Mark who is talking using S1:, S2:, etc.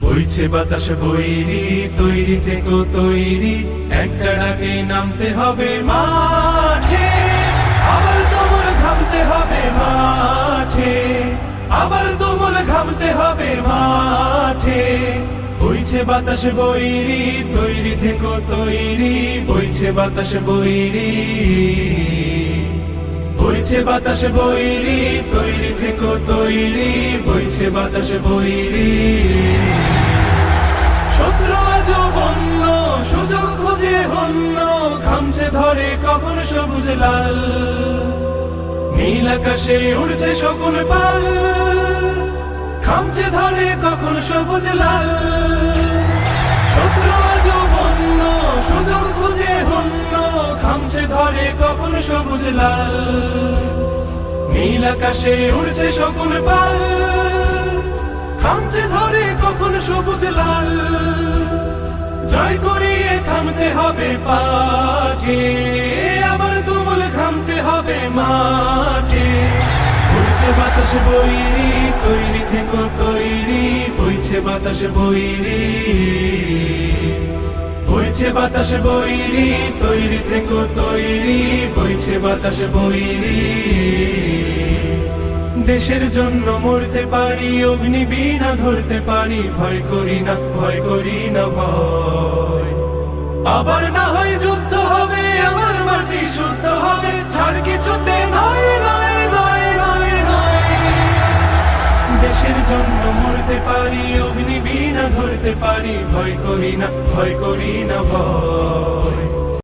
S1: বইছে বাতাস বৈরি, তৈরি থেকো তৈরি, একটা ডাকে নামতে হবে মাঠে। আবার তোমার ঘামতে হবে মাঠে, আবার তোমার ঘামতে হবে মাঠে। বইছে বাতাস বৈরি, তৈরি থেকো তৈরি, বইছে বাতাস বৈরি, বইছে বাতাস বৈরি, তৈরি থেকো তৈরি, বইছে বাতাস বৈরি। শত্রু আজও বন্য, সুযোগ খুঁজে হন্য, খামছে ধরে কখন সবুজ লাল। নীল আকাশে উড়ছে শকুন পাল, খামছে ধরে কখন সবুজ লাল। শত্রু আজও বন্য, সুযোগ খুঁজে হন্য, খামছে ধরে কখন সবুজ লাল। নীল আকাশে উড়ছে শকুন পাল, খামছে ধরে কখন সবুজ লাল। জয় করিয়ে থামতে হবে পাঠে, আবার তুমুল ঘামতে হবে মাঠে। বইছে বাতাস বৈরি, তৈরি থেকো তৈরি, বইছে বাতাস বৈরি, বইছে বাতাস বৈরি, তৈরি থেকো তৈরি, বইছে বাতাস বৈরি। দেশের জন্য মরতে পারি, অগ্নিবীণা ধরতে পারি, ভয় করি না, ভয় করি না ভয়। আবার না হয় যুদ্ধ হবে, আমার মাটি শুদ্ধ হবে, ছাড় কিছুতে নয় নয় নয় নয় নয়। দেশের জন্য মরতে পারি, অগ্নিবীণা ধরতে পারি, ভয় করি না, ভয় করি না ভয়।